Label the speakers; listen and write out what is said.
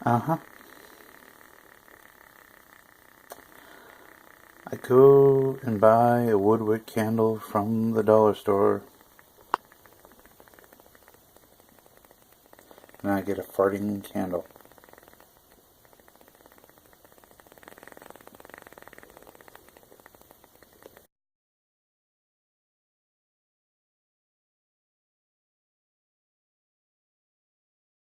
Speaker 1: Uh-huh. I go and buy a woodwick candle from the dollar store. And I get a farting candle.